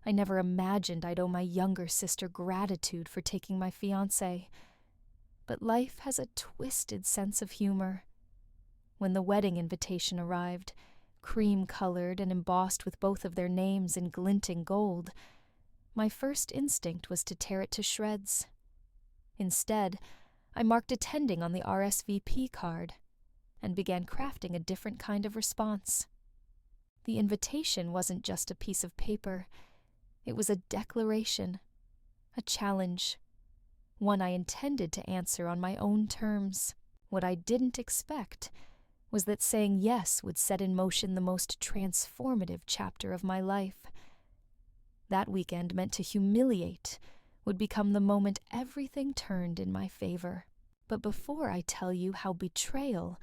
I never imagined I'd owe my younger sister gratitude for taking my fiancé. But life has a twisted sense of humor. When the wedding invitation arrived, cream-colored and embossed with both of their names in glinting gold, my first instinct was to tear it to shreds. Instead, I marked attending on the RSVP card and began crafting a different kind of response. The invitation wasn't just a piece of paper. It was a declaration, a challenge, one I intended to answer on my own terms. What I didn't expect was that saying yes would set in motion the most transformative chapter of my life. That weekend meant to humiliate would become the moment everything turned in my favor. But before I tell you how betrayal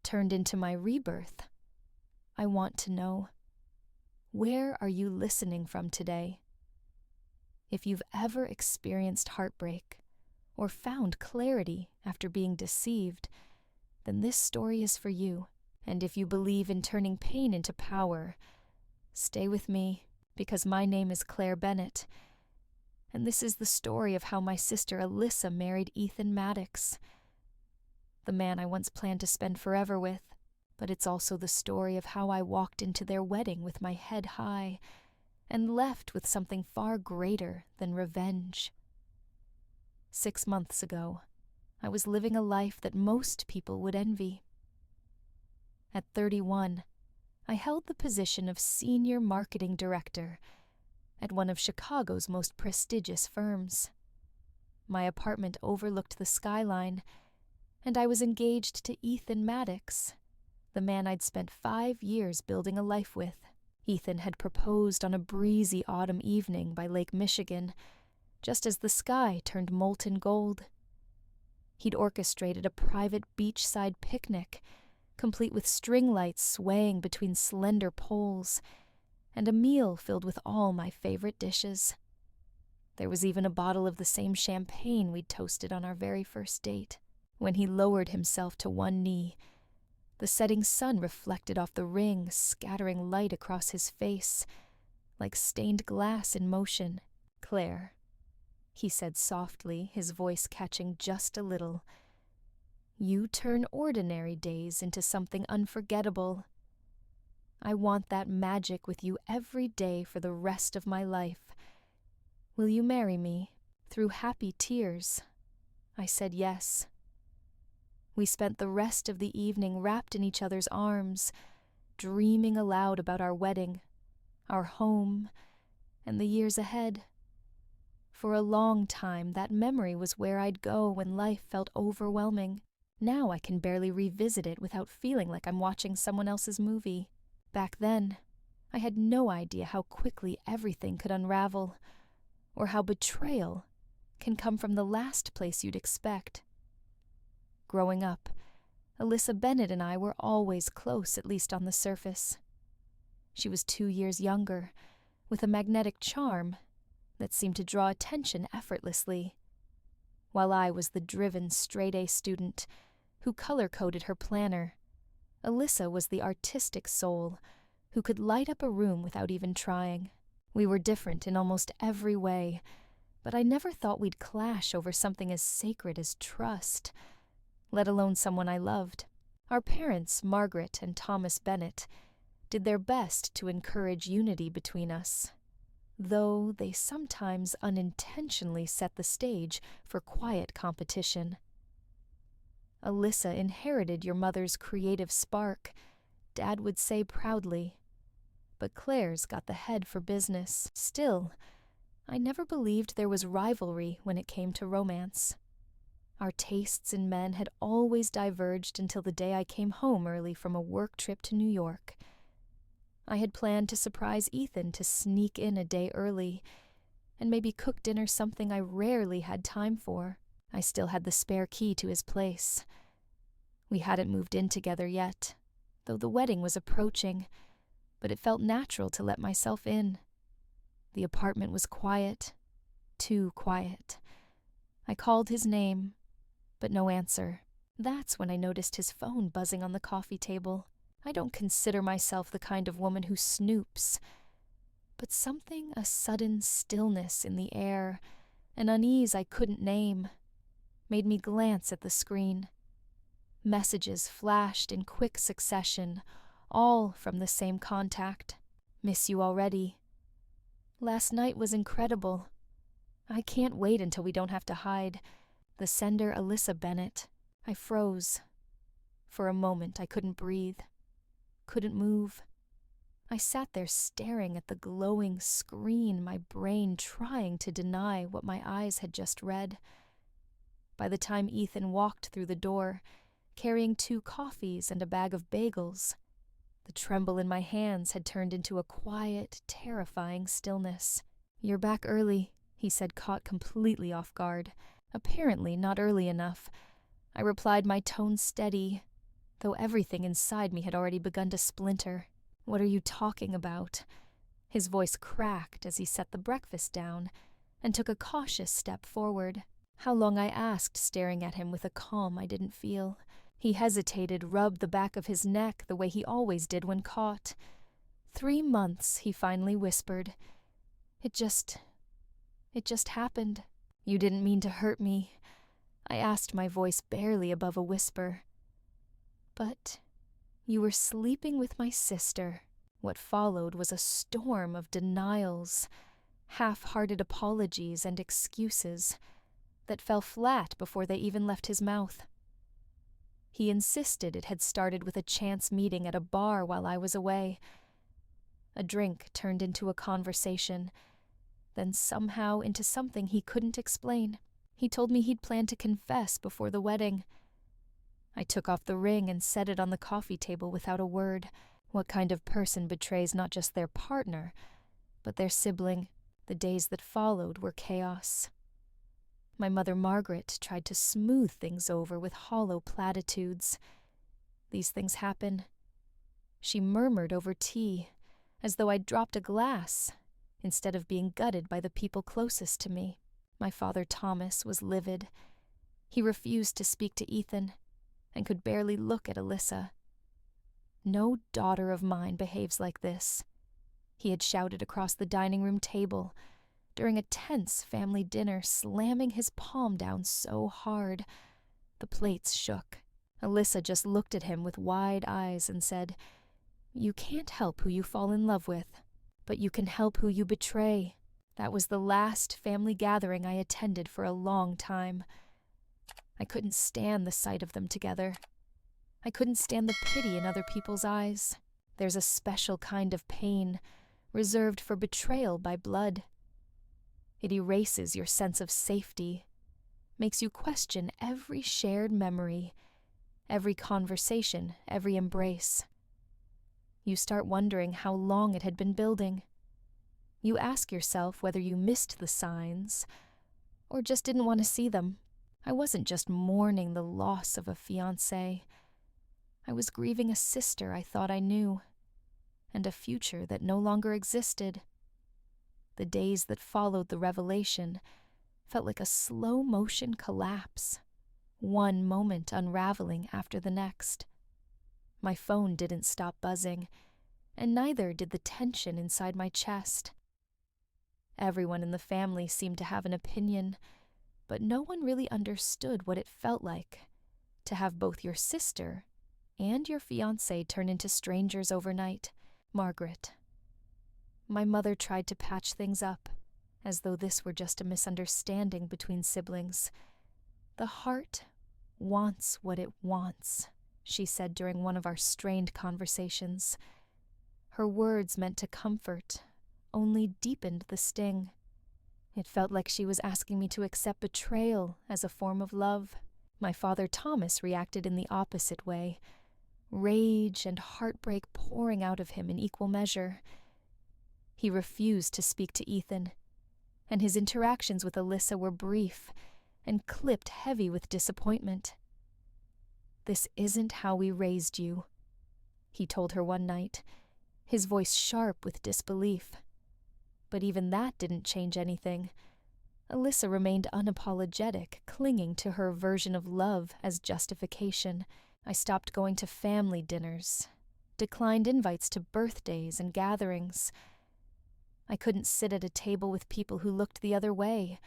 turned into my rebirth, I want to know, where are you listening from today? If you've ever experienced heartbreak or found clarity after being deceived, then this story is for you. And if you believe in turning pain into power, stay with me, because my name is Claire Bennett, and this is the story of how my sister Alyssa married Ethan Maddox, the man I once planned to spend forever with. But it's also the story of how I walked into their wedding with my head high and left with something far greater than revenge. 6 months ago, I was living a life that most people would envy. At 31, I held the position of senior marketing director at one of Chicago's most prestigious firms. My apartment overlooked the skyline, and I was engaged to Ethan Maddox, the man I'd spent 5 years building a life with. Ethan had proposed on a breezy autumn evening by Lake Michigan, just as the sky turned molten gold. He'd orchestrated a private beachside picnic, complete with string lights swaying between slender poles, and a meal filled with all my favorite dishes. There was even a bottle of the same champagne we'd toasted on our very first date. When he lowered himself to one knee, the setting sun reflected off the ring, scattering light across his face, like stained glass in motion. "Claire," he said softly, his voice catching just a little, "you turn ordinary days into something unforgettable. I want that magic with you every day for the rest of my life. Will you marry me?" Through happy tears, I said yes. We spent the rest of the evening wrapped in each other's arms, dreaming aloud about our wedding, our home, and the years ahead. For a long time, that memory was where I'd go when life felt overwhelming. Now I can barely revisit it without feeling like I'm watching someone else's movie. Back then, I had no idea how quickly everything could unravel, or how betrayal can come from the last place you'd expect. Growing up, Alyssa Bennett and I were always close, at least on the surface. She was 2 years younger, with a magnetic charm that seemed to draw attention effortlessly, while I was the driven straight-A student who color-coded her planner. Alyssa was the artistic soul who could light up a room without even trying. We were different in almost every way, but I never thought we'd clash over something as sacred as trust, let alone someone I loved. Our parents, Margaret and Thomas Bennett, did their best to encourage unity between us, though they sometimes unintentionally set the stage for quiet competition. Alyssa inherited your mother's creative spark, Dad would say proudly, but Claire's got the head for business. Still, I never believed there was rivalry when it came to romance. Our tastes in men had always diverged until the day I came home early from a work trip to New York. I had planned to surprise Ethan to sneak in a day early and maybe cook dinner, something I rarely had time for. I still had the spare key to his place. We hadn't moved in together yet, though the wedding was approaching, but it felt natural to let myself in. The apartment was quiet, too quiet. I called his name, but no answer. That's when I noticed his phone buzzing on the coffee table. I don't consider myself the kind of woman who snoops, but but a sudden stillness in the air, an unease I couldn't name, made me glance at the screen. Messages flashed in quick succession, all from the same contact. Miss you already. Last night was incredible. I can't wait until we don't have to hide. The sender, Alyssa Bennett. I froze. For a moment, I couldn't breathe. Couldn't move. I sat there staring at the glowing screen, my brain trying to deny what my eyes had just read. By the time Ethan walked through the door, carrying 2 coffees and a bag of bagels, the tremble in my hands had turned into a quiet, terrifying stillness. "You're back early," he said, caught completely off guard. Apparently not early enough. I replied, my tone steady, though everything inside me had already begun to splinter. "What are you talking about?" His voice cracked as he set the breakfast down and took a cautious step forward. How long, I asked, staring at him with a calm I didn't feel. He hesitated, rubbed the back of his neck the way he always did when caught. 3 months, he finally whispered. It just happened. "You didn't mean to hurt me," I asked, my voice barely above a whisper. "But you were sleeping with my sister." What followed was a storm of denials, half-hearted apologies and excuses that fell flat before they even left his mouth. He insisted it had started with a chance meeting at a bar while I was away. A drink turned into a conversation, then somehow into something he couldn't explain. He told me he'd planned to confess before the wedding. I took off the ring and set it on the coffee table without a word. What kind of person betrays not just their partner, but their sibling? The days that followed were chaos. My mother Margaret tried to smooth things over with hollow platitudes. "These things happen." She murmured over tea, as though I'd dropped a glass, instead of being gutted by the people closest to me. My father Thomas was livid. He refused to speak to Ethan, and could barely look at Alyssa. "No daughter of mine behaves like this," he had shouted across the dining room table, during a tense family dinner, slamming his palm down so hard the plates shook. Alyssa just looked at him with wide eyes and said, "You can't help who you fall in love with, but you can help who you betray." That was the last family gathering I attended for a long time. I couldn't stand the sight of them together. I couldn't stand the pity in other people's eyes. There's a special kind of pain reserved for betrayal by blood. It erases your sense of safety, makes you question every shared memory, every conversation, every embrace. You start wondering how long it had been building. You ask yourself whether you missed the signs or just didn't want to see them. I wasn't just mourning the loss of a fiancé. I was grieving a sister I thought I knew, and a future that no longer existed. The days that followed the revelation felt like a slow-motion collapse, one moment unraveling after the next. My phone didn't stop buzzing, and neither did the tension inside my chest. Everyone in the family seemed to have an opinion, but no one really understood what it felt like to have both your sister and your fiancé turn into strangers overnight. Margaret. My mother tried to patch things up, as though this were just a misunderstanding between siblings. "The heart wants what it wants," she said during one of our strained conversations. Her words meant to comfort, only deepened the sting. It felt like she was asking me to accept betrayal as a form of love. My father Thomas reacted in the opposite way, rage and heartbreak pouring out of him in equal measure. He refused to speak to Ethan, and his interactions with Alyssa were brief and clipped heavy with disappointment. "This isn't how we raised you," he told her one night, his voice sharp with disbelief. But even that didn't change anything. Alyssa remained unapologetic, clinging to her version of love as justification. I stopped going to family dinners, declined invites to birthdays and gatherings. I couldn't sit at a table with people who looked the other way,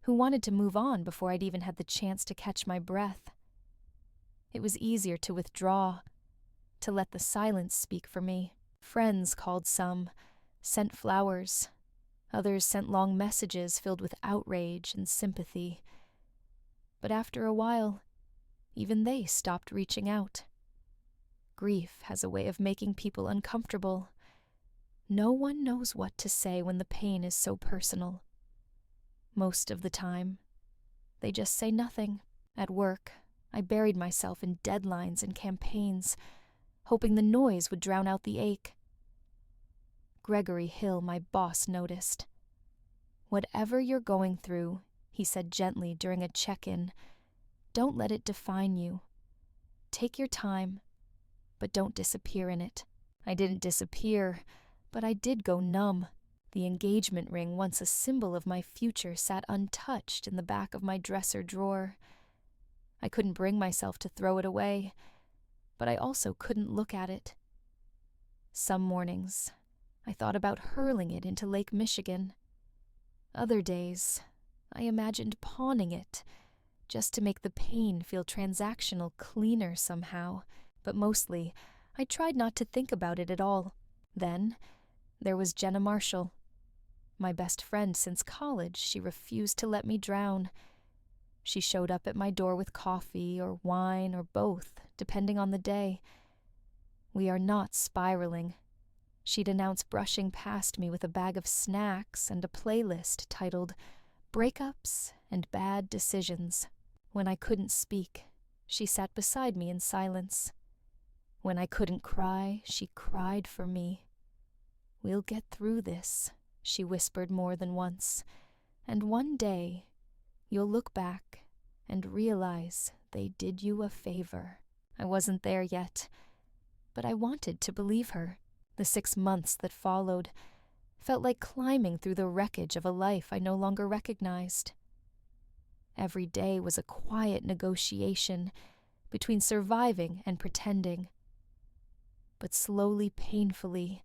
who wanted to move on before I'd even had the chance to catch my breath. It was easier to withdraw, to let the silence speak for me. Friends called some, sent flowers. Others sent long messages filled with outrage and sympathy. But after a while, even they stopped reaching out. Grief has a way of making people uncomfortable. No one knows what to say when the pain is so personal. Most of the time, they just say nothing. At work, I buried myself in deadlines and campaigns, hoping the noise would drown out the ache. Gregory Hill, my boss, noticed. "Whatever you're going through," he said gently during a check-in, "don't let it define you. Take your time, but don't disappear in it." I didn't disappear, but I did go numb. The engagement ring, once a symbol of my future, sat untouched in the back of my dresser drawer. I couldn't bring myself to throw it away, but I also couldn't look at it. Some mornings, I thought about hurling it into Lake Michigan. Other days, I imagined pawning it, just to make the pain feel transactional cleaner somehow, but mostly, I tried not to think about it at all. Then, there was Jenna Marshall. My best friend since college, she refused to let me drown. She showed up at my door with coffee or wine or both, depending on the day. "We are not spiraling," she'd announce, brushing past me with a bag of snacks and a playlist titled Breakups and Bad Decisions. When I couldn't speak, she sat beside me in silence. When I couldn't cry, she cried for me. "We'll get through this," she whispered more than once, "and one day you'll look back and realize they did you a favor." I wasn't there yet, but I wanted to believe her. The 6 months that followed felt like climbing through the wreckage of a life I no longer recognized. Every day was a quiet negotiation between surviving and pretending. But slowly, painfully,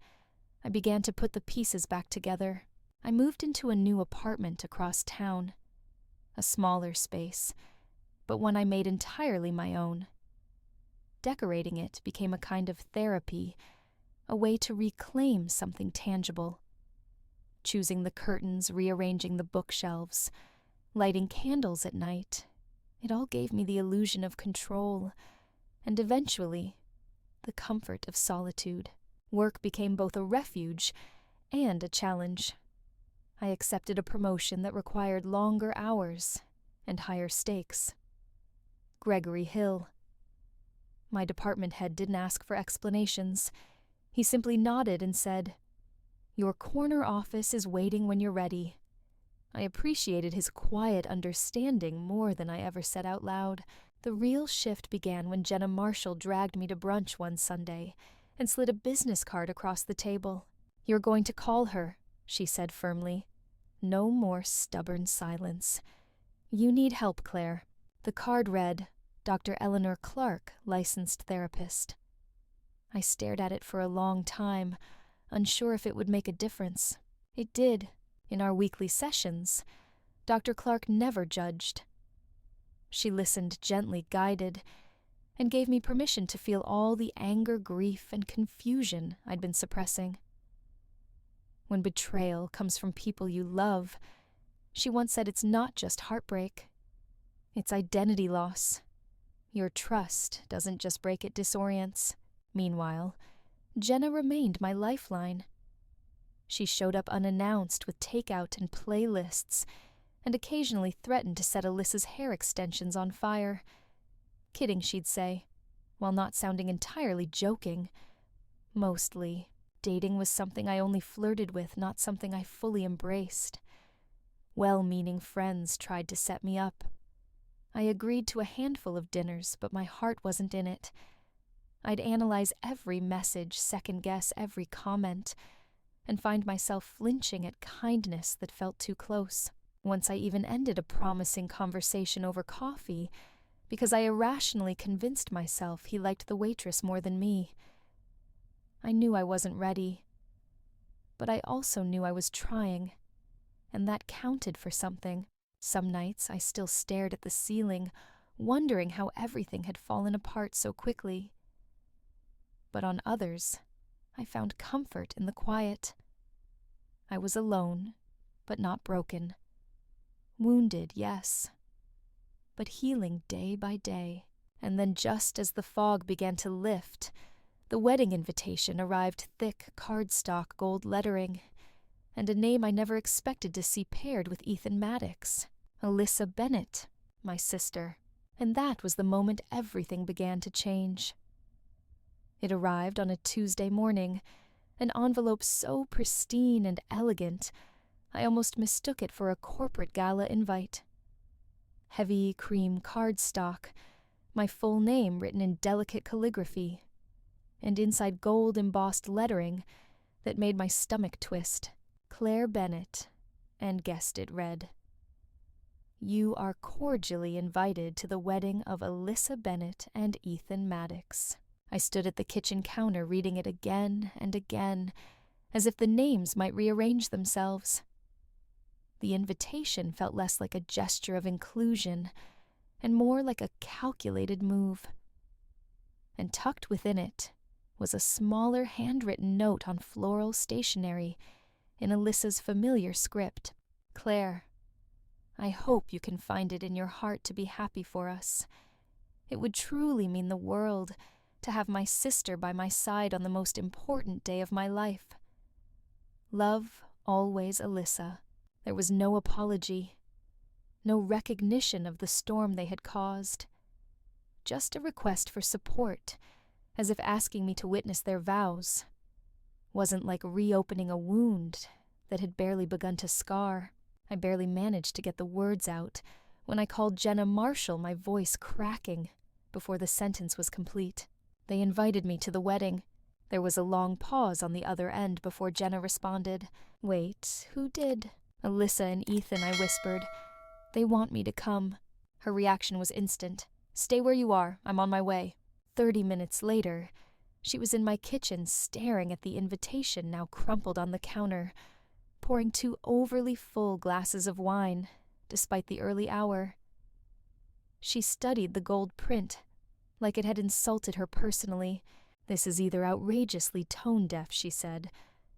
I began to put the pieces back together. I moved into a new apartment across town, a smaller space, but one I made entirely my own. Decorating it became a kind of therapy, a way to reclaim something tangible. Choosing the curtains, rearranging the bookshelves, lighting candles at night, it all gave me the illusion of control, and eventually, the comfort of solitude. Work became both a refuge and a challenge. I accepted a promotion that required longer hours and higher stakes. Gregory Hill. My department head didn't ask for explanations. He simply nodded and said, "Your corner office is waiting when you're ready." I appreciated his quiet understanding more than I ever said out loud. The real shift began when Jenna Marshall dragged me to brunch one Sunday and slid a business card across the table. "You're going to call her," she said firmly. "No more stubborn silence. You need help, Claire." The card read, Dr. Eleanor Clark, licensed therapist. I stared at it for a long time, unsure if it would make a difference. It did. In our weekly sessions, Dr. Clark never judged. She listened, gently guided, and gave me permission to feel all the anger, grief, and confusion I'd been suppressing. When betrayal comes from people you love, she once said, it's not just heartbreak. It's identity loss. Your trust doesn't just break, it disorients. Meanwhile, Jenna remained my lifeline. She showed up unannounced with takeout and playlists, and occasionally threatened to set Alyssa's hair extensions on fire. Kidding, she'd say, while not sounding entirely joking. Mostly, dating was something I only flirted with, not something I fully embraced. Well-meaning friends tried to set me up. I agreed to a handful of dinners, but my heart wasn't in it. I'd analyze every message, second-guess every comment, and find myself flinching at kindness that felt too close. Once I even ended a promising conversation over coffee because I irrationally convinced myself he liked the waitress more than me. I knew I wasn't ready, but I also knew I was trying, and that counted for something. Some nights I still stared at the ceiling, wondering how everything had fallen apart so quickly. But on others, I found comfort in the quiet. I was alone, but not broken. Wounded, yes, but healing day by day. And then just as the fog began to lift, the wedding invitation arrived thick cardstock gold lettering, and a name I never expected to see paired with Ethan Maddox. Alyssa Bennett, my sister. And that was the moment everything began to change. It arrived on a Tuesday morning, an envelope so pristine and elegant, I almost mistook it for a corporate gala invite. Heavy cream cardstock, my full name written in delicate calligraphy, and inside gold embossed lettering that made my stomach twist, Claire Bennett, and guessed it read, "You are cordially invited to the wedding of Alyssa Bennett and Ethan Maddox." I stood at the kitchen counter reading it again and again, as if the names might rearrange themselves. The invitation felt less like a gesture of inclusion and more like a calculated move. And tucked within it was a smaller handwritten note on floral stationery in Alyssa's familiar script. "Claire, I hope you can find it in your heart to be happy for us. It would truly mean the world to have my sister by my side on the most important day of my life. Love, always, Alyssa." There was no apology, no recognition of the storm they had caused. Just a request for support, as if asking me to witness their vows. Wasn't like reopening a wound that had barely begun to scar. I barely managed to get the words out when I called Jenna Marshall, my voice cracking, before the sentence was complete. They invited me to the wedding. There was a long pause on the other end before Jenna responded. "Wait, who did?" "Alyssa and Ethan," I whispered. "They want me to come." Her reaction was instant. "Stay where you are. I'm on my way." 30 minutes later, she was in my kitchen staring at the invitation now crumpled on the counter, pouring 2 overly full glasses of wine, despite the early hour. She studied the gold print, like it had insulted her personally. "This is either outrageously tone-deaf," she said,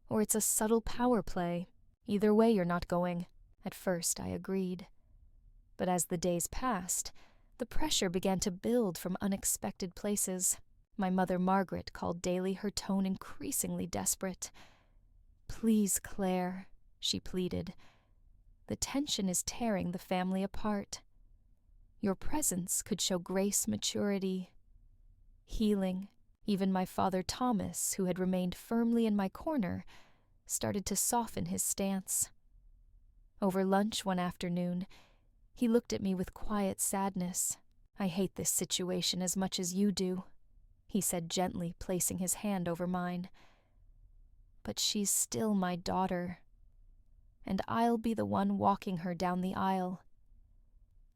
"or it's a subtle power play. Either way, you're not going." At first, I agreed. But as the days passed, the pressure began to build from unexpected places. My mother, Margaret, called daily, her tone increasingly desperate. "Please, Claire," she pleaded. "The tension is tearing the family apart. Your presence could show grace, maturity, healing." Even my father, Thomas, who had remained firmly in my corner, started to soften his stance. Over lunch one afternoon, he looked at me with quiet sadness. "I hate this situation as much as you do," he said gently, placing his hand over mine. "But she's still my daughter, and I'll be the one walking her down the aisle.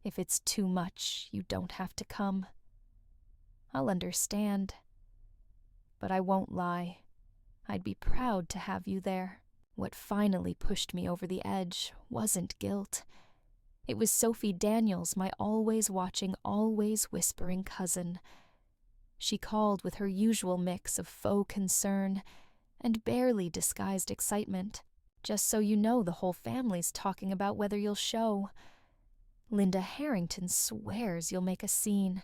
If it's too much, you don't have to come. I'll understand. But I won't lie. I'd be proud to have you there." What finally pushed me over the edge wasn't guilt. It was Sophie Daniels, my always watching, always whispering cousin. She called with her usual mix of faux concern and barely disguised excitement. "Just so you know, the whole family's talking about whether you'll show. Linda Harrington swears you'll make a scene.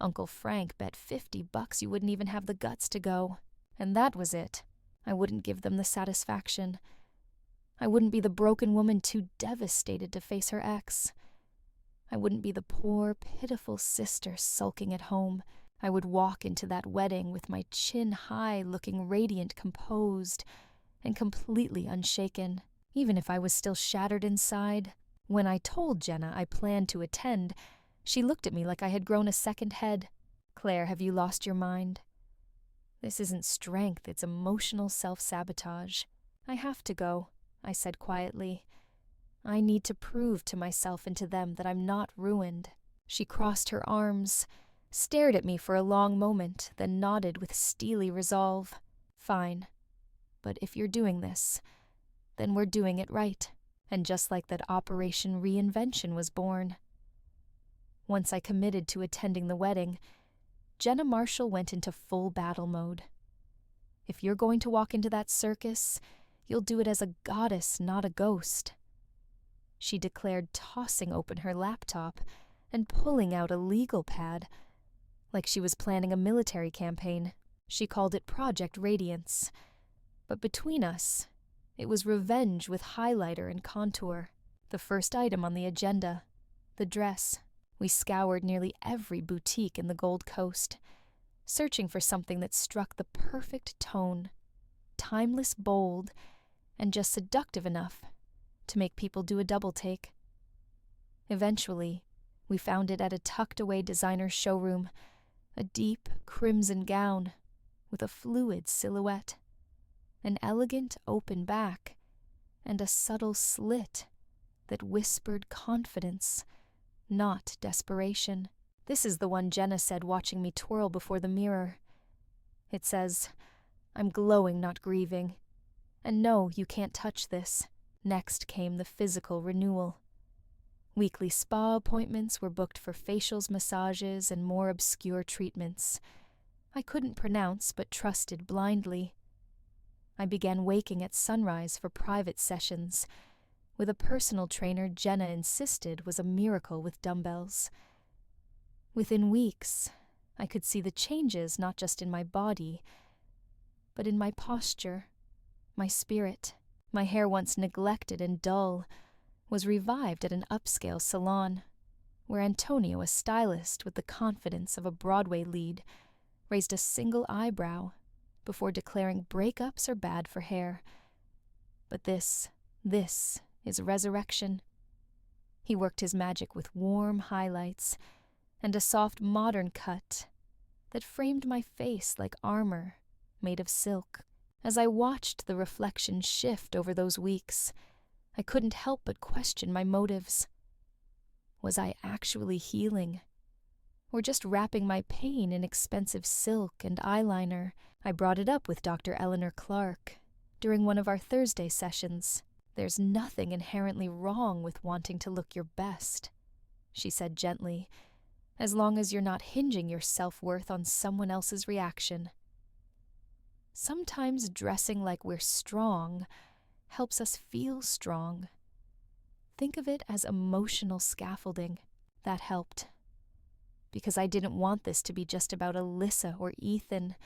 Uncle Frank bet $50 you wouldn't even have the guts to go. And that was it. I wouldn't give them the satisfaction. I wouldn't be the broken woman too devastated to face her ex. I wouldn't be the poor, pitiful sister sulking at home. I would walk into that wedding with my chin high, looking radiant, composed, and completely unshaken, even if I was still shattered inside. When I told Jenna I planned to attend, she looked at me like I had grown a second head. "Claire, have you lost your mind? This isn't strength, it's emotional self-sabotage. I have to go," I said quietly. "I need to prove to myself and to them that I'm not ruined." She crossed her arms, stared at me for a long moment, then nodded with steely resolve. "Fine. but if you're doing this, then we're doing it right." And just like that, Operation Reinvention was born. Once I committed to attending the wedding, Jenna Marshall went into full battle mode. "If you're going to walk into that circus, you'll do it as a goddess, not a ghost," she declared, tossing open her laptop and pulling out a legal pad like she was planning a military campaign. She called it Project Radiance. But between us, it was revenge with highlighter and contour. The first item on the agenda, the dress. We scoured nearly every boutique in the Gold Coast, searching for something that struck the perfect tone, timeless, bold, and just seductive enough to make people do a double take. Eventually, we found it at a tucked-away designer showroom, a deep crimson gown with a fluid silhouette, an elegant open back, and a subtle slit that whispered confidence, not desperation. This is the one Jenna said, watching me twirl before the mirror. It says, "I'm glowing, not grieving. And no, you can't touch this." Next came the physical renewal. Weekly spa appointments were booked for facials, massages, and more obscure treatments I couldn't pronounce but trusted blindly. I began waking at sunrise for private sessions, with a personal trainer Jenna insisted was a miracle with dumbbells. Within weeks, I could see the changes not just in my body, but in my posture, my spirit. My hair, once neglected and dull, was revived at an upscale salon, where Antonio, a stylist with the confidence of a Broadway lead, raised a single eyebrow before declaring breakups are bad for hair. But this is resurrection. He worked his magic with warm highlights and a soft modern cut that framed my face like armor made of silk. As I watched the reflection shift over those weeks, I couldn't help but question my motives. Was I actually healing, or just wrapping my pain in expensive silk and eyeliner? I brought it up with Dr. Eleanor Clark during one of our Thursday sessions. "There's nothing inherently wrong with wanting to look your best," she said gently, "as long as you're not hinging your self-worth on someone else's reaction. Sometimes dressing like we're strong helps us feel strong. Think of it as emotional scaffolding." That helped, because I didn't want this to be just about Alyssa or Ethan.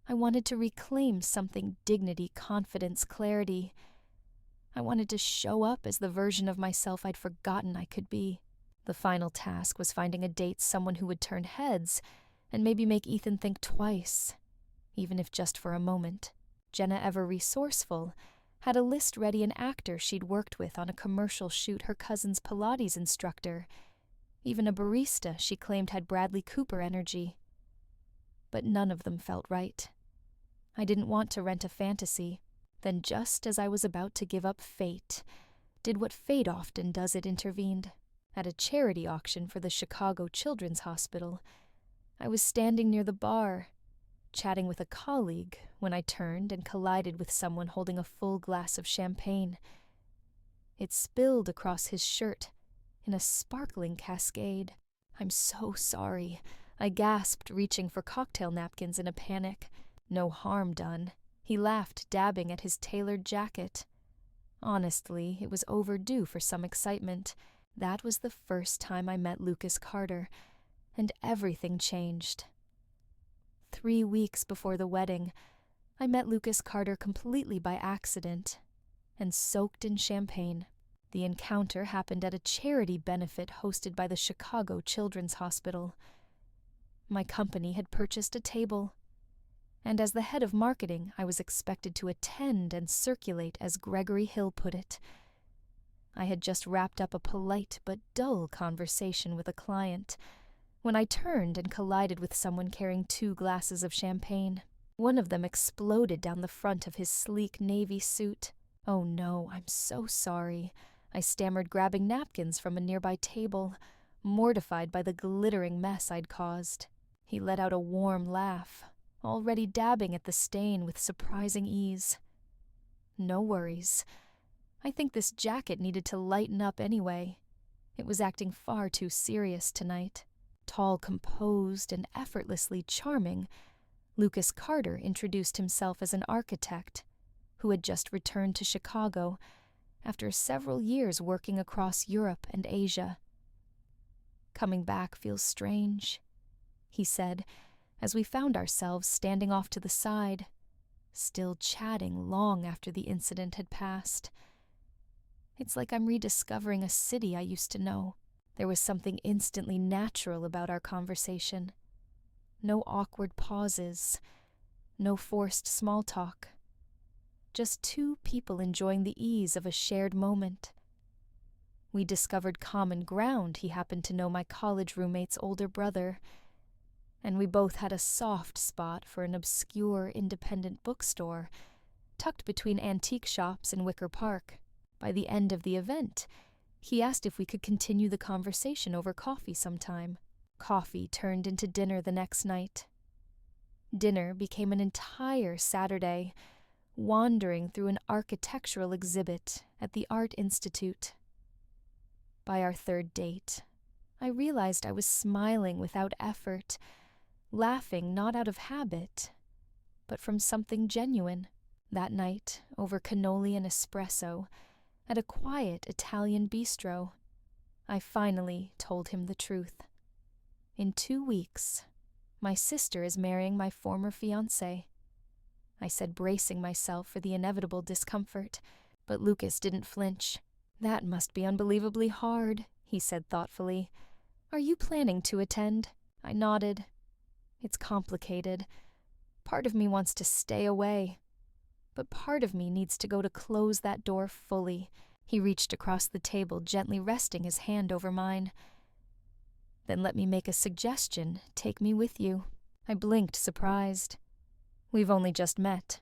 I wanted to reclaim something: dignity, confidence, clarity. I wanted to show up as the version of myself I'd forgotten I could be. The final task was finding a date, someone who would turn heads and maybe make Ethan think twice, even if just for a moment. Jenna, ever resourceful, had a list ready: an actor she'd worked with on a commercial shoot, her cousin's Pilates instructor, even a barista she claimed had Bradley Cooper energy. But none of them felt right. I didn't want to rent a fantasy. Then, just as I was about to give up, fate did what fate often does: it intervened. At a charity auction for the Chicago Children's Hospital, I was standing near the bar, chatting with a colleague, when I turned and collided with someone holding a full glass of champagne. It spilled across his shirt in a sparkling cascade. "I'm so sorry," I gasped, reaching for cocktail napkins in a panic. "No harm done." He laughed, dabbing at his tailored jacket. Honestly, it was overdue for some excitement. That was the first time I met Lucas Carter, and everything changed. 3 weeks before the wedding, I met Lucas Carter completely by accident and soaked in champagne. The encounter happened at a charity benefit hosted by the Chicago Children's Hospital. My company had purchased a table, and as the head of marketing, I was expected to attend and circulate, as Gregory Hill put it. I had just wrapped up a polite but dull conversation with a client when I turned and collided with someone carrying 2 glasses of champagne. One of them exploded down the front of his sleek navy suit. "Oh no, I'm so sorry," I stammered, grabbing napkins from a nearby table, mortified by the glittering mess I'd caused. He let out a warm laugh, already dabbing at the stain with surprising ease. No worries. I think this jacket needed to lighten up anyway. It was acting far too serious tonight. Tall, composed, and effortlessly charming, Lucas Carter introduced himself as an architect who had just returned to Chicago after several years working across Europe and Asia. "Coming back feels strange," he said, as we found ourselves standing off to the side, still chatting long after the incident had passed. "It's like I'm rediscovering a city I used to know." There was something instantly natural about our conversation. No awkward pauses, no forced small talk. Just two people enjoying the ease of a shared moment. We discovered common ground. He happened to know my college roommate's older brother, and we both had a soft spot for an obscure independent bookstore tucked between antique shops in Wicker Park. By the end of the event, he asked if we could continue the conversation over coffee sometime. Coffee turned into dinner the next night. Dinner became an entire Saturday, wandering through an architectural exhibit at the Art Institute. By our third date, I realized I was smiling without effort, laughing not out of habit, but from something genuine. That night, over cannoli and espresso, at a quiet Italian bistro, I finally told him the truth. In 2 weeks, my sister is marrying my former fiancé. I said, bracing myself for the inevitable discomfort, but Lucas didn't flinch. "That must be unbelievably hard," he said thoughtfully. "Are you planning to attend?" I nodded. "It's complicated. Part of me wants to stay away, but part of me needs to go to close that door fully." He reached across the table, gently resting his hand over mine. "Then let me make a suggestion. Take me with you." I blinked, surprised. "We've only just met."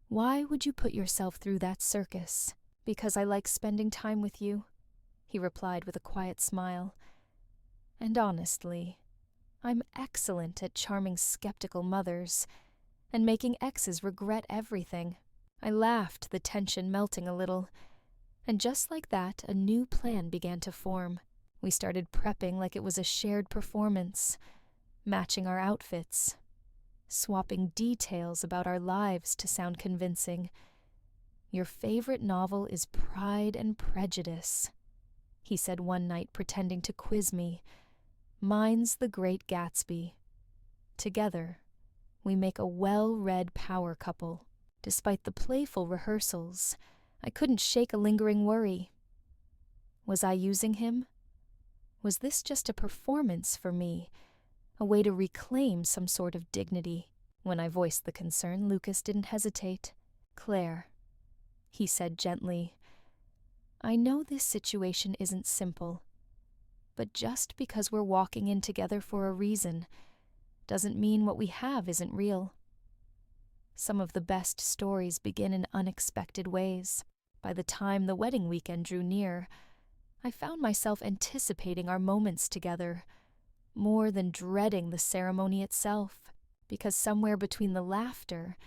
"Why would you put yourself through that circus?" "Because I like spending time with you," he replied with a quiet smile. "And honestly, I'm excellent at charming skeptical mothers and making exes regret everything." I laughed, the tension melting a little. And just like that, a new plan began to form. We started prepping like it was a shared performance, matching our outfits, swapping details about our lives to sound convincing. "Your favorite novel is Pride and Prejudice," he said one night, pretending to quiz me. "Mine's The Great Gatsby. Together, we make a well-read power couple." Despite the playful rehearsals, I couldn't shake a lingering worry. Was I using him? Was this just a performance for me, a way to reclaim some sort of dignity? When I voiced the concern, Lucas didn't hesitate. "Claire," he said gently, "I know this situation isn't simple, but just because we're walking in together for a reason doesn't mean what we have isn't real. Some of the best stories begin in unexpected ways. By the time the wedding weekend drew near, I found myself anticipating our moments together, more than dreading the ceremony itself, because somewhere between the laughter,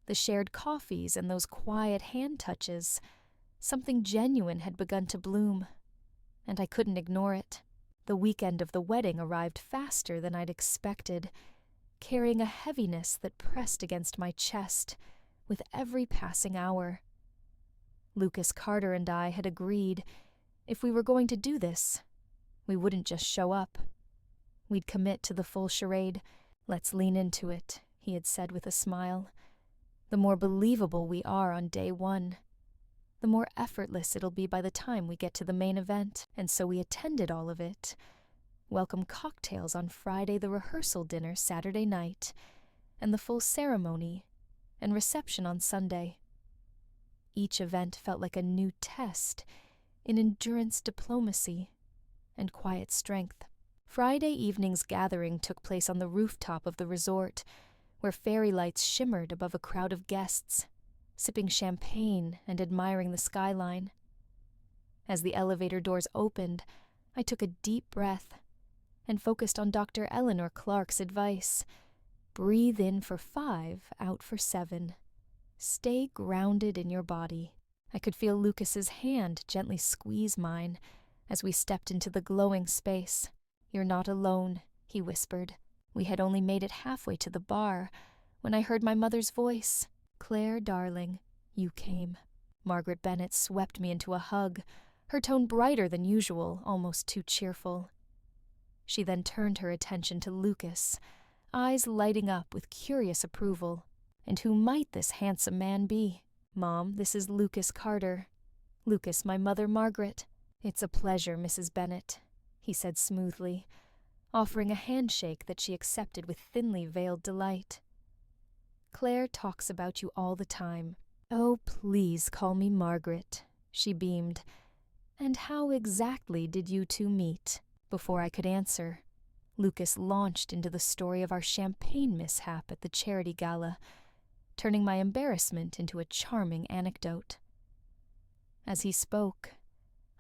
the shared coffees, and those quiet hand touches, something genuine had begun to bloom, and I couldn't ignore it. The weekend of the wedding arrived faster than I'd expected, carrying a heaviness that pressed against my chest with every passing hour. Lucas Carter and I had agreed if we were going to do this, we wouldn't just show up. We'd commit to the full charade. "Let's lean into it," he had said with a smile. "The more believable we are on day one, the more effortless it'll be by the time we get to the main event." And so we attended all of it. Welcome cocktails on Friday, the rehearsal dinner Saturday night, and the full ceremony and reception on Sunday. Each event felt like a new test in endurance diplomacy and quiet strength. Friday evening's gathering took place on the rooftop of the resort, where fairy lights shimmered above a crowd of guests, sipping champagne and admiring the skyline. As the elevator doors opened, I took a deep breath and focused on Dr. Eleanor Clark's advice. Breathe in for 5, out for 7. Stay grounded in your body. I could feel Lucas's hand gently squeeze mine as we stepped into the glowing space. You're not alone, he whispered. We had only made it halfway to the bar when I heard my mother's voice. Claire, darling, you came. Margaret Bennett swept me into a hug, her tone brighter than usual, almost too cheerful. She then turned her attention to Lucas, eyes lighting up with curious approval. And who might this handsome man be? Mom, this is Lucas Carter. Lucas, my mother Margaret. It's a pleasure, Mrs. Bennett, he said smoothly, offering a handshake that she accepted with thinly veiled delight. Claire talks about you all the time. Oh, please call me Margaret, she beamed. And how exactly did you two meet? Before I could answer, Lucas launched into the story of our champagne mishap at the charity gala, turning my embarrassment into a charming anecdote. As he spoke,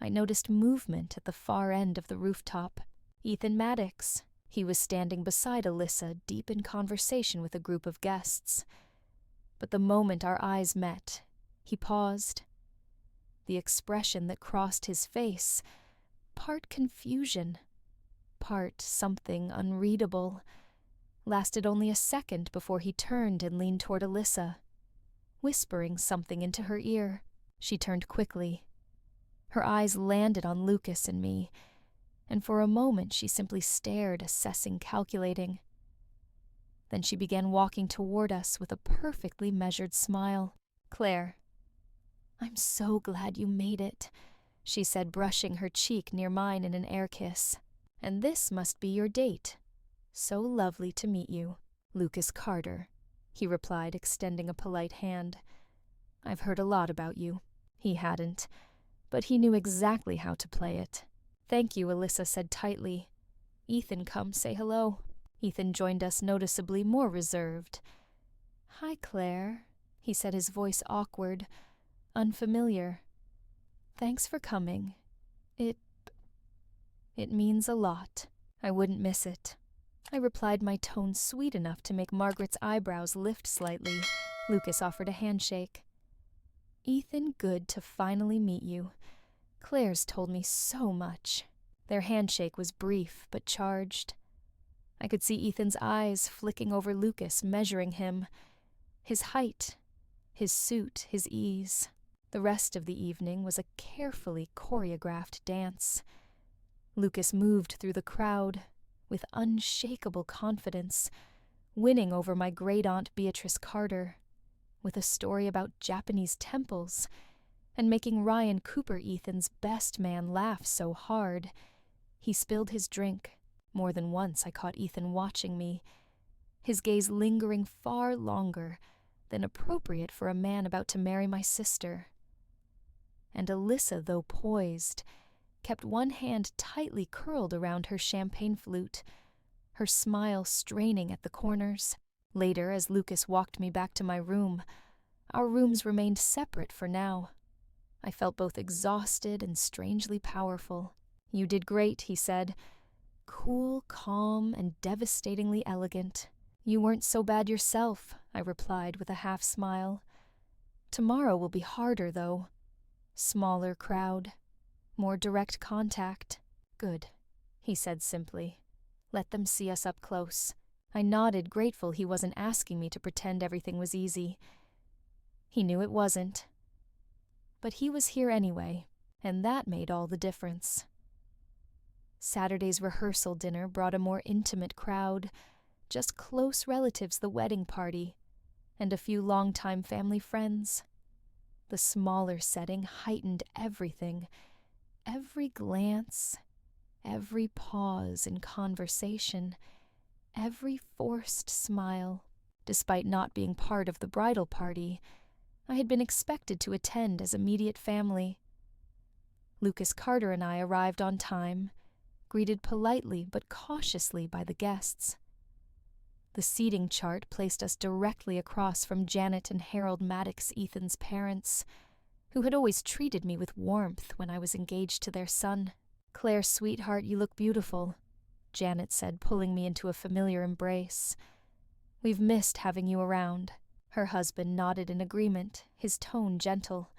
I noticed movement at the far end of the rooftop. Ethan Maddox. He was standing beside Alyssa, deep in conversation with a group of guests. But the moment our eyes met, he paused. The expression that crossed his face, part confusion, part something unreadable, lasted only a second before he turned and leaned toward Alyssa, whispering something into her ear. She turned quickly. Her eyes landed on Lucas and me, and for a moment she simply stared, assessing, calculating. Then she began walking toward us with a perfectly measured smile. Claire, I'm so glad you made it, she said, brushing her cheek near mine in an air kiss. And this must be your date. So lovely to meet you. Lucas Carter, he replied, extending a polite hand. I've heard a lot about you. He hadn't, but he knew exactly how to play it. Thank you, Alyssa said tightly. Ethan, come say hello. Ethan joined us, noticeably more reserved. Hi, Claire, he said, his voice awkward, unfamiliar. Thanks for coming. It means a lot. I wouldn't miss it. I replied, my tone sweet enough to make Margaret's eyebrows lift slightly. Lucas offered a handshake. Ethan, good to finally meet you. Claire's told me so much. Their handshake was brief but charged. I could see Ethan's eyes flicking over Lucas, measuring him. His height, his suit, his ease. The rest of the evening was a carefully choreographed dance. Lucas moved through the crowd with unshakable confidence, winning over my great-aunt Beatrice Carter, with a story about Japanese temples, and making Ryan Cooper, Ethan's best man, laugh so hard. He spilled his drink. More than once I caught Ethan watching me, his gaze lingering far longer than appropriate for a man about to marry my sister. And Alyssa, though poised, kept one hand tightly curled around her champagne flute, her smile straining at the corners. Later, as Lucas walked me back to my room, our rooms remained separate for now. I felt both exhausted and strangely powerful. You did great, he said. Cool, calm, and devastatingly elegant. You weren't so bad yourself, I replied with a half-smile. Tomorrow will be harder, though. Smaller crowd. More direct contact. Good, he said simply. Let them see us up close. I nodded, grateful he wasn't asking me to pretend everything was easy. He knew it wasn't. But he was here anyway, and that made all the difference. Saturday's rehearsal dinner brought a more intimate crowd, just close relatives, the wedding party, and a few longtime family friends. The smaller setting heightened everything. Every glance, every pause in conversation, every forced smile. Despite not being part of the bridal party, I had been expected to attend as immediate family. Lucas Carter and I arrived on time, greeted politely but cautiously by the guests. The seating chart placed us directly across from Janet and Harold Maddox, Ethan's parents, who had always treated me with warmth when I was engaged to their son. Claire, sweetheart, you look beautiful, Janet said, pulling me into a familiar embrace. "We've missed having you around." Her husband nodded in agreement, his tone gentle.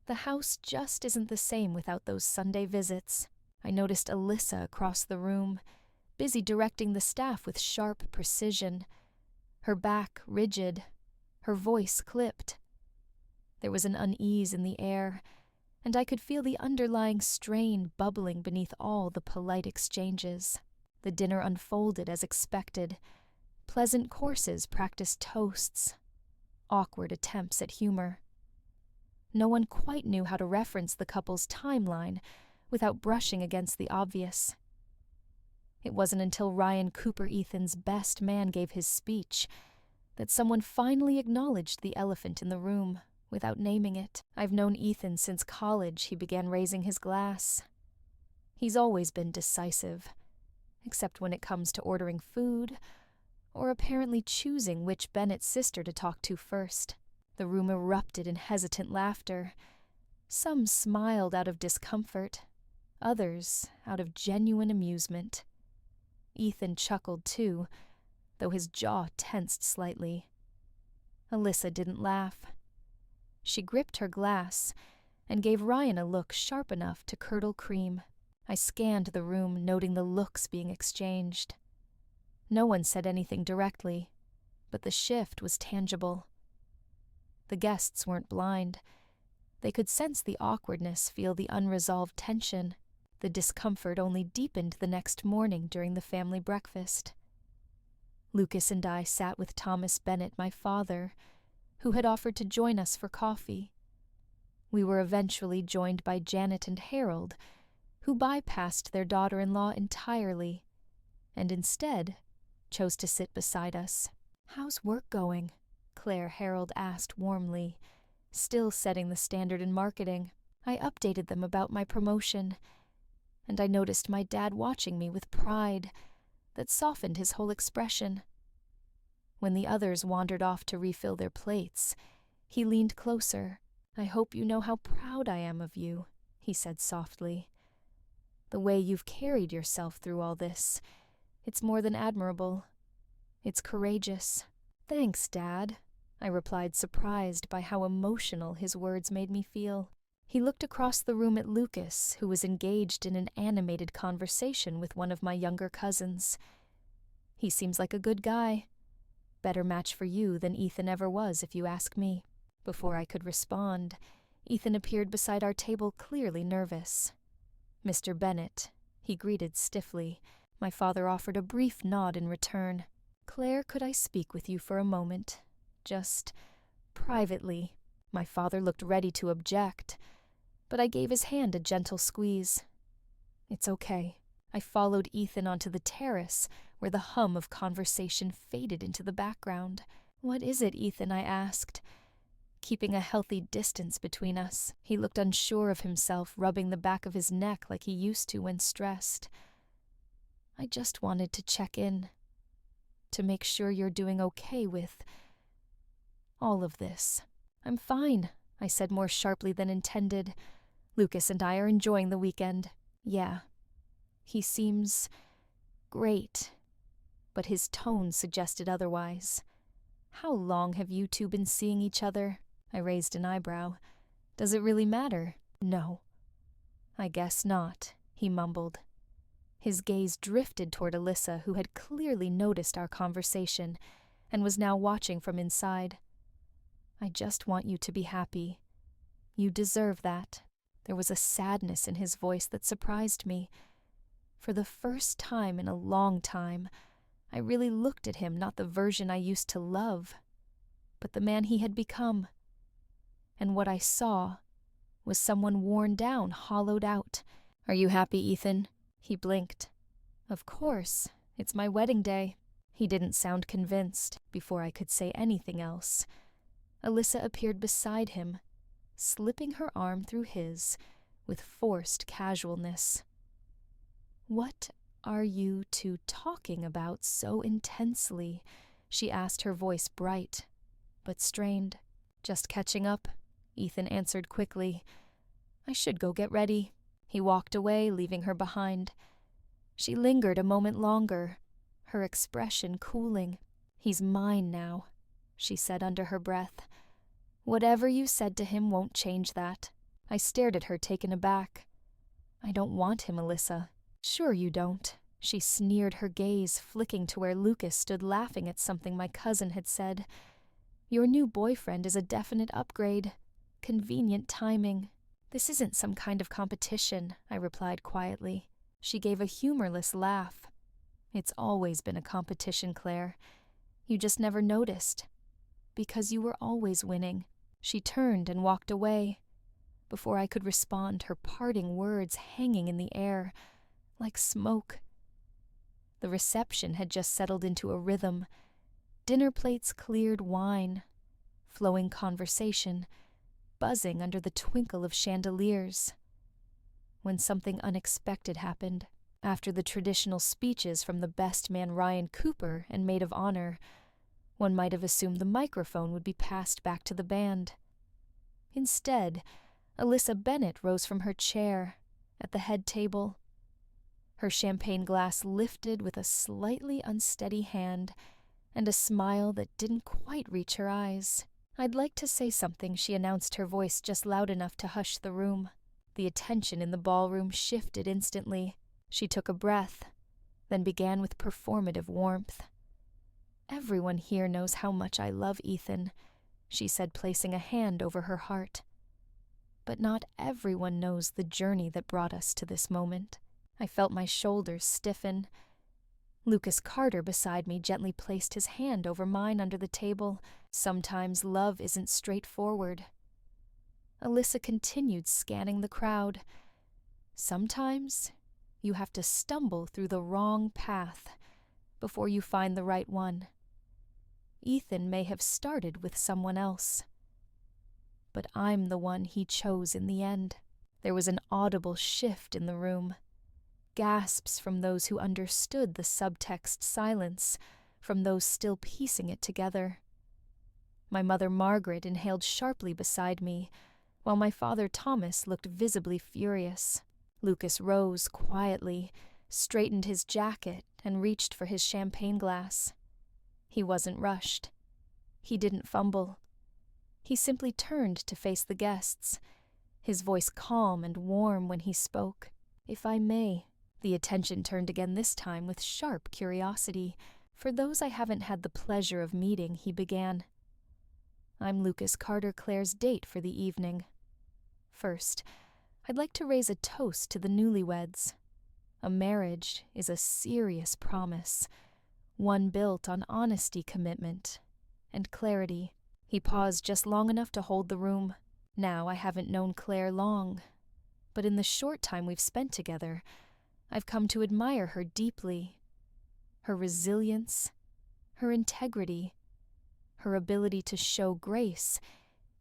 "The house just isn't the same without those Sunday visits." I noticed Alyssa across the room, busy directing the staff with sharp precision, her back rigid, her voice clipped. There was an unease in the air, and I could feel the underlying strain bubbling beneath all the polite exchanges. The dinner unfolded as expected. Pleasant courses practiced toasts, awkward attempts at humor. No one quite knew how to reference the couple's timeline without brushing against the obvious. It wasn't until Ryan Cooper Ethan's best man gave his speech that someone finally acknowledged the elephant in the room without naming it. I've known Ethan since college. He began raising his glass. He's always been decisive, except when it comes to ordering food or apparently choosing which Bennett's sister to talk to first. The room erupted in hesitant laughter. Some smiled out of discomfort, others out of genuine amusement. Ethan chuckled too, though his jaw tensed slightly. Alyssa didn't laugh. She gripped her glass and gave Ryan a look sharp enough to curdle cream. I scanned the room, noting the looks being exchanged. No one said anything directly, but the shift was tangible. The guests weren't blind. They could sense the awkwardness, feel the unresolved tension. The discomfort only deepened the next morning during the family breakfast. Lucas and I sat with Thomas Bennett, my father, who had offered to join us for coffee. We were eventually joined by Janet and Harold, who bypassed their daughter-in-law entirely, and instead chose to sit beside us. "How's work going?" Claire Harold asked warmly, still setting the standard in marketing. I updated them about my promotion, and I noticed my dad watching me with pride that softened his whole expression. When the others wandered off to refill their plates, he leaned closer. "I hope you know how proud I am of you," he said softly. "The way you've carried yourself through all this, it's more than admirable. It's courageous." "Thanks, Dad," I replied, surprised by how emotional his words made me feel. He looked across the room at Lucas, who was engaged in an animated conversation with one of my younger cousins. "He seems like a good guy. Better match for you than Ethan ever was, if you ask me." Before I could respond, Ethan appeared beside our table, clearly nervous. "Mr. Bennett," he greeted stiffly. My father offered a brief nod in return. "Claire, could I speak with you for a moment? Just privately." My father looked ready to object, but I gave his hand a gentle squeeze. "It's okay." I followed Ethan onto the terrace, where the hum of conversation faded into the background. "What is it, Ethan?" I asked, keeping a healthy distance between us. He looked unsure of himself, rubbing the back of his neck like he used to when stressed. "I just wanted to check in, to make sure you're doing okay with all of this." "I'm fine," I said more sharply than intended. "Lucas and I are enjoying the weekend." "Yeah. He seems great," but his tone suggested otherwise. "How long have you two been seeing each other?" I raised an eyebrow. "Does it really matter?" "No." "I guess not," he mumbled. His gaze drifted toward Alyssa, who had clearly noticed our conversation and was now watching from inside. "I just want you to be happy. You deserve that." There was a sadness in his voice that surprised me. For the first time in a long time, I really looked at him, not the version I used to love, but the man he had become. And what I saw was someone worn down, hollowed out. "Are you happy, Ethan?" He blinked. "Of course. It's my wedding day." He didn't sound convinced. Before I could say anything else, Alyssa appeared beside him, slipping her arm through his with forced casualness. "What are you two talking about so intensely?" she asked, her voice bright but strained. "Just catching up," Ethan answered quickly. "I should go get ready." He walked away, leaving her behind. She lingered a moment longer, her expression cooling. "He's mine now," she said under her breath. "Whatever you said to him won't change that." I stared at her, taken aback. "I don't want him, Alyssa." "Sure you don't," she sneered, her gaze flicking to where Lucas stood laughing at something my cousin had said. "Your new boyfriend is a definite upgrade. Convenient timing." "This isn't some kind of competition," I replied quietly. She gave a humorless laugh. "It's always been a competition, Claire. You just never noticed. Because you were always winning." She turned and walked away. Before I could respond, her parting words hanging in the air, like smoke. The reception had just settled into a rhythm. Dinner plates cleared wine, flowing conversation, buzzing under the twinkle of chandeliers. When something unexpected happened, after the traditional speeches from the best man Ryan Cooper and maid of honor, one might have assumed the microphone would be passed back to the band. Instead, Alyssa Bennett rose from her chair at the head table. Her champagne glass lifted with a slightly unsteady hand and a smile that didn't quite reach her eyes. "I'd like to say something," she announced, her voice just loud enough to hush the room. The attention in the ballroom shifted instantly. She took a breath, then began with performative warmth. "Everyone here knows how much I love Ethan," she said, placing a hand over her heart. "But not everyone knows the journey that brought us to this moment." I felt my shoulders stiffen. Lucas Carter beside me gently placed his hand over mine under the table. "Sometimes love isn't straightforward." Alyssa continued scanning the crowd. "Sometimes you have to stumble through the wrong path before you find the right one. Ethan may have started with someone else, but I'm the one he chose in the end." There was an audible shift in the room. Gasps from those who understood the subtext silence, from those still piecing it together. My mother Margaret inhaled sharply beside me, while my father Thomas looked visibly furious. Lucas rose quietly, straightened his jacket, and reached for his champagne glass. He wasn't rushed. He didn't fumble. He simply turned to face the guests, his voice calm and warm when he spoke. "If I may." The attention turned again, this time with sharp curiosity. "For those I haven't had the pleasure of meeting," he began. "I'm Lucas Carter, Claire's date for the evening. First, I'd like to raise a toast to the newlyweds. A marriage is a serious promise, one built on honesty, commitment, and clarity." He paused just long enough to hold the room. Now, I haven't known Claire long, but in the short time we've spent together, I've come to admire her deeply. Her resilience, her integrity, her ability to show grace,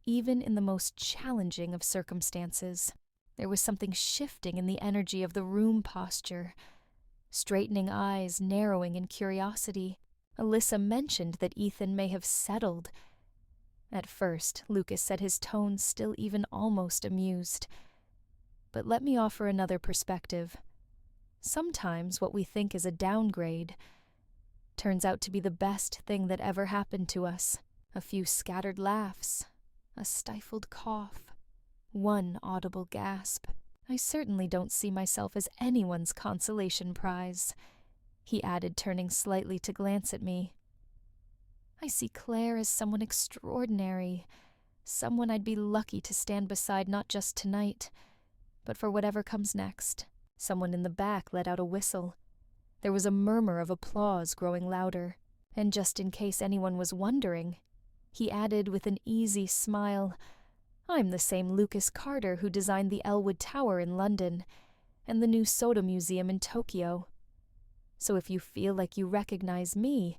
even in the most challenging of circumstances. There was something shifting in the energy of the room posture. Straightening eyes, narrowing in curiosity. Alyssa mentioned that Ethan may have settled. At first, Lucas said, his tone still even almost amused. But let me offer another perspective. Sometimes what we think is a downgrade turns out to be the best thing that ever happened to us. A few scattered laughs, a stifled cough, one audible gasp. "I certainly don't see myself as anyone's consolation prize," he added, turning slightly to glance at me. "I see Claire as someone extraordinary, someone I'd be lucky to stand beside not just tonight, but for whatever comes next." Someone in the back let out a whistle. There was a murmur of applause growing louder, and just in case anyone was wondering, he added with an easy smile, "I'm the same Lucas Carter who designed the Elwood Tower in London and the new Soda Museum in Tokyo. So if you feel like you recognize me,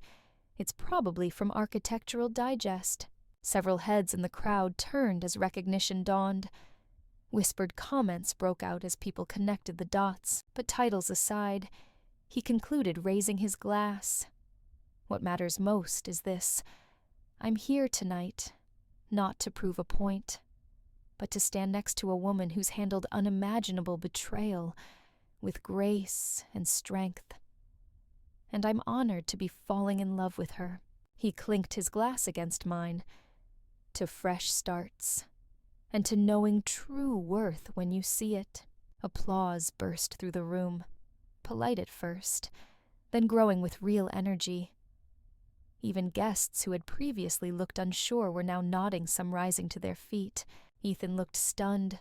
it's probably from Architectural Digest." Several heads in the crowd turned as recognition dawned. Whispered comments broke out as people connected the dots, but titles aside, he concluded, raising his glass. "What matters most is this. I'm here tonight, not to prove a point, but to stand next to a woman who's handled unimaginable betrayal with grace and strength. And I'm honored to be falling in love with her." He clinked his glass against mine. To fresh starts, and to knowing true worth when you see it. Applause burst through the room, polite at first, then growing with real energy. Even guests who had previously looked unsure were now nodding, some rising to their feet. Ethan looked stunned.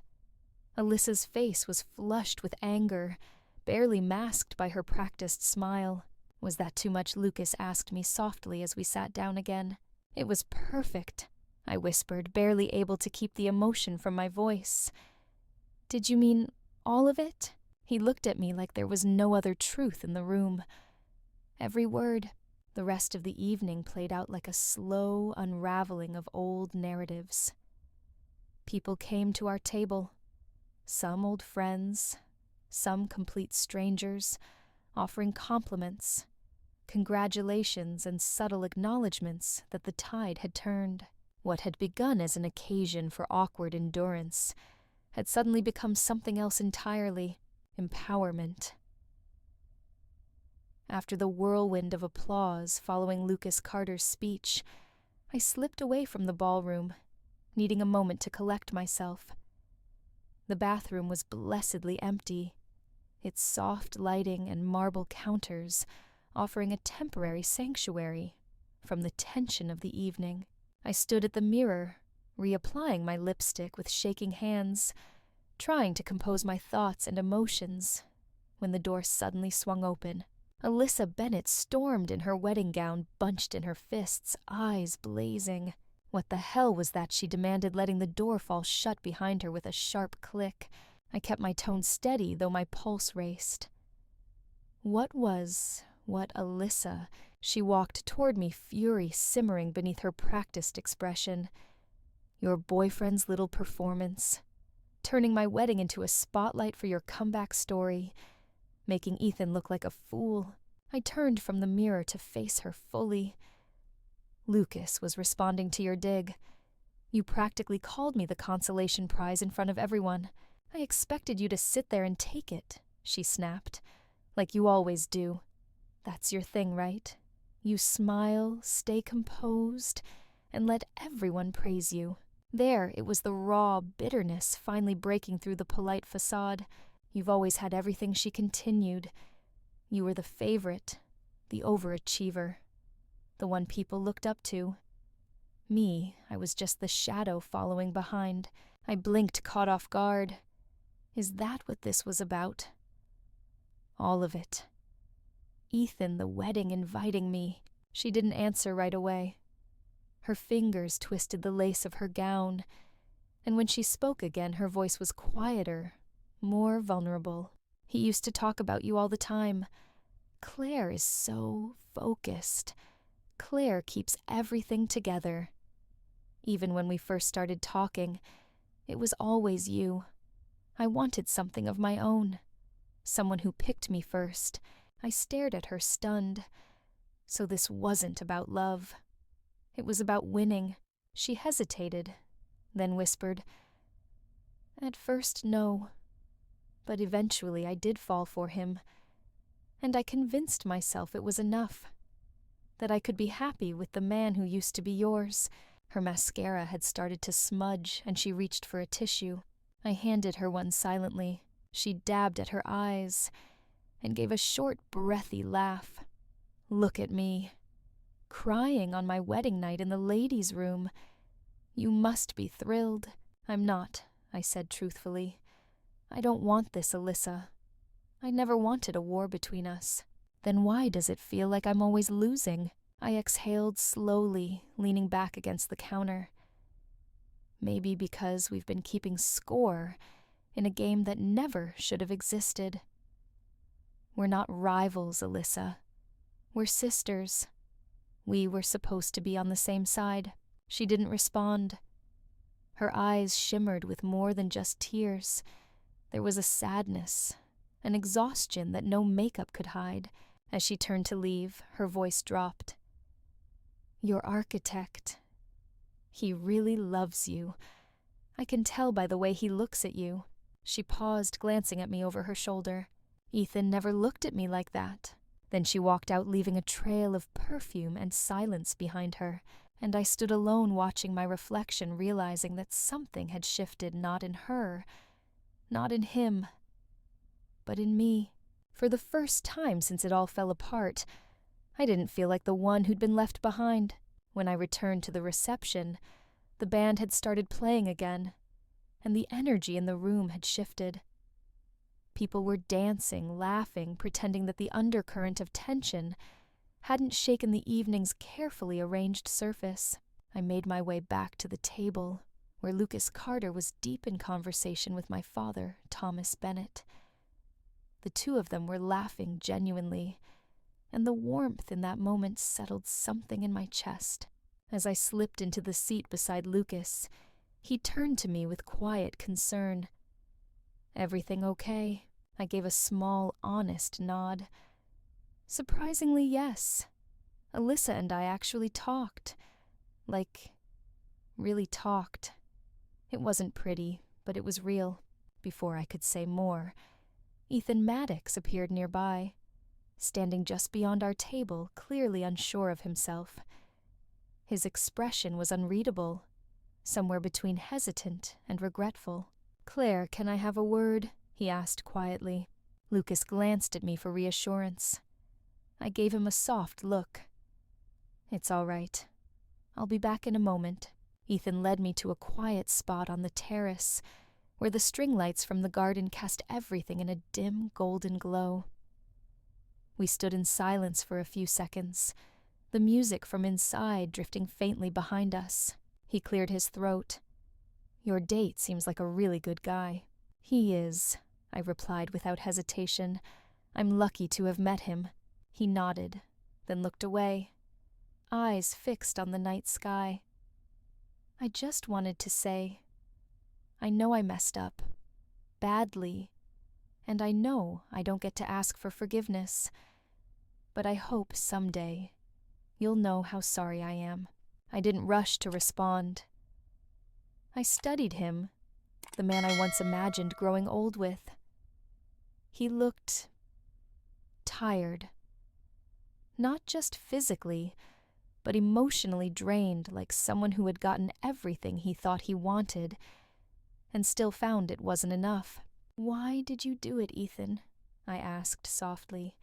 Alyssa's face was flushed with anger, barely masked by her practiced smile. Was that too much? Lucas asked me softly as we sat down again. It was perfect, I whispered, barely able to keep the emotion from my voice. Did you mean all of it? He looked at me like there was no other truth in the room. Every word. The rest of the evening played out like a slow unraveling of old narratives. People came to our table, some old friends, some complete strangers, offering compliments, congratulations, and subtle acknowledgments that the tide had turned. What had begun as an occasion for awkward endurance had suddenly become something else entirely: empowerment. After the whirlwind of applause following Lucas Carter's speech, I slipped away from the ballroom, needing a moment to collect myself. The bathroom was blessedly empty, its soft lighting and marble counters offering a temporary sanctuary from the tension of the evening. I stood at the mirror, reapplying my lipstick with shaking hands, trying to compose my thoughts and emotions, when the door suddenly swung open. Alyssa Bennett stormed in her wedding gown, bunched in her fists, eyes blazing. What the hell was that? She demanded, letting the door fall shut behind her with a sharp click. I kept my tone steady, though my pulse raced. What, Alyssa? She walked toward me, fury simmering beneath her practiced expression. Your boyfriend's little performance, turning my wedding into a spotlight for your comeback story, making Ethan look like a fool. I turned from the mirror to face her fully. Lucas was responding to your dig. You practically called me the consolation prize in front of everyone. I expected you to sit there and take it, she snapped, like you always do. That's your thing, right? You smile, stay composed, and let everyone praise you. There, it was the raw bitterness finally breaking through the polite facade. You've always had everything, she continued. You were the favorite, the overachiever, the one people looked up to. Me, I was just the shadow following behind. I blinked, caught off guard. Is that what this was about? All of it. Ethan, the wedding, inviting me. She didn't answer right away. Her fingers twisted the lace of her gown, and when she spoke again, her voice was quieter, more vulnerable. He used to talk about you all the time. Claire is so focused. Claire keeps everything together. Even when we first started talking, it was always you. I wanted something of my own. Someone who picked me first. I stared at her, stunned. So this wasn't about love. It was about winning. She hesitated, then whispered, At first, no. But eventually I did fall for him, and I convinced myself it was enough, that I could be happy with the man who used to be yours. Her mascara had started to smudge, and she reached for a tissue. I handed her one silently. She dabbed at her eyes and gave a short, breathy laugh. Look at me, crying on my wedding night in the ladies' room. You must be thrilled. I'm not, I said truthfully. I don't want this, Alyssa. I never wanted a war between us. Then why does it feel like I'm always losing? I exhaled slowly, leaning back against the counter. Maybe because we've been keeping score in a game that never should have existed. We're not rivals, Alyssa. We're sisters. We were supposed to be on the same side. She didn't respond. Her eyes shimmered with more than just tears. There was a sadness, an exhaustion that no makeup could hide. As she turned to leave, her voice dropped. Your architect. He really loves you. I can tell by the way he looks at you. She paused, glancing at me over her shoulder. Ethan never looked at me like that. Then she walked out, leaving a trail of perfume and silence behind her, and I stood alone watching my reflection, realizing that something had shifted, not in her, not in him, but in me. For the first time since it all fell apart, I didn't feel like the one who'd been left behind. When I returned to the reception, the band had started playing again, and the energy in the room had shifted. People were dancing, laughing, pretending that the undercurrent of tension hadn't shaken the evening's carefully arranged surface. I made my way back to the table, where Lucas Carter was deep in conversation with my father, Thomas Bennett. The two of them were laughing genuinely, and the warmth in that moment settled something in my chest. As I slipped into the seat beside Lucas, he turned to me with quiet concern. "Everything okay?" I gave a small, honest nod. Surprisingly, yes. Alyssa and I actually talked. Really talked. It wasn't pretty, but it was real. Before I could say more, Ethan Maddox appeared nearby, standing just beyond our table, clearly unsure of himself. His expression was unreadable, somewhere between hesitant and regretful. "Claire, can I have a word?" he asked quietly. Lucas glanced at me for reassurance. I gave him a soft look. "It's all right. I'll be back in a moment." Ethan led me to a quiet spot on the terrace, where the string lights from the garden cast everything in a dim, golden glow. We stood in silence for a few seconds, the music from inside drifting faintly behind us. He cleared his throat. "Your date seems like a really good guy." "He is," I replied without hesitation. "I'm lucky to have met him." He nodded, then looked away, eyes fixed on the night sky. "I just wanted to say, I know I messed up, badly, and I know I don't get to ask for forgiveness, but I hope someday you'll know how sorry I am." I didn't rush to respond. I studied him, the man I once imagined growing old with. He looked tired. Not just physically, but emotionally drained, like someone who had gotten everything he thought he wanted and still found it wasn't enough. "Why did you do it, Ethan?" I asked softly,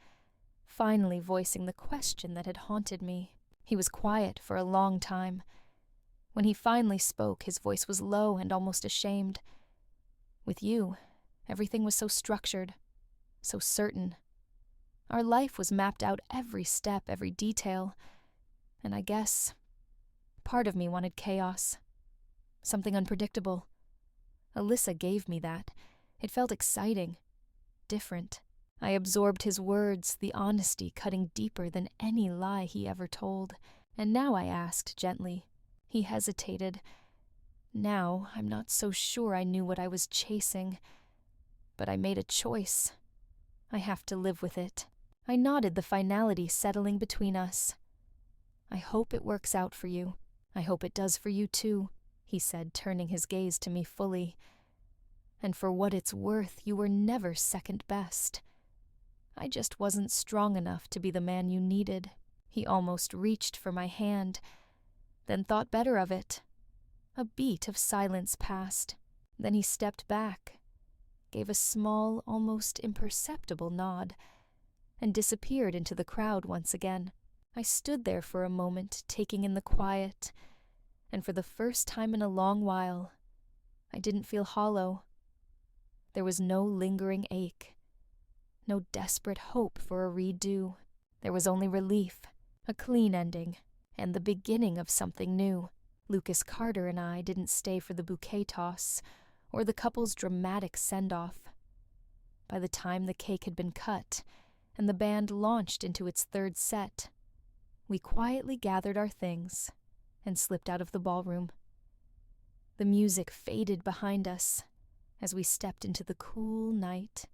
finally voicing the question that had haunted me. He was quiet for a long time. When he finally spoke, his voice was low and almost ashamed. "With you, everything was so structured, so certain. Our life was mapped out every step, every detail, and I guess part of me wanted chaos, something unpredictable. Alyssa gave me that. It felt exciting, different. I absorbed his words, the honesty cutting deeper than any lie he ever told. And now I asked gently. He hesitated. Now I'm not so sure I knew what I was chasing, but I made a choice. I have to live with it. I nodded, the finality settling between us. "I hope it works out for you. I hope it does for you too," he said, turning his gaze to me fully. "And for what it's worth, you were never second best. I just wasn't strong enough to be the man you needed." He almost reached for my hand, then thought better of it. A beat of silence passed. Then he stepped back, gave a small, almost imperceptible nod, and disappeared into the crowd once again. I stood there for a moment, taking in the quiet, and for the first time in a long while, I didn't feel hollow. There was no lingering ache, no desperate hope for a redo. There was only relief, a clean ending, and the beginning of something new. Lucas Carter and I didn't stay for the bouquet toss or the couple's dramatic send-off. By the time the cake had been cut and the band launched into its third set, we quietly gathered our things and slipped out of the ballroom. The music faded behind us as we stepped into the cool night.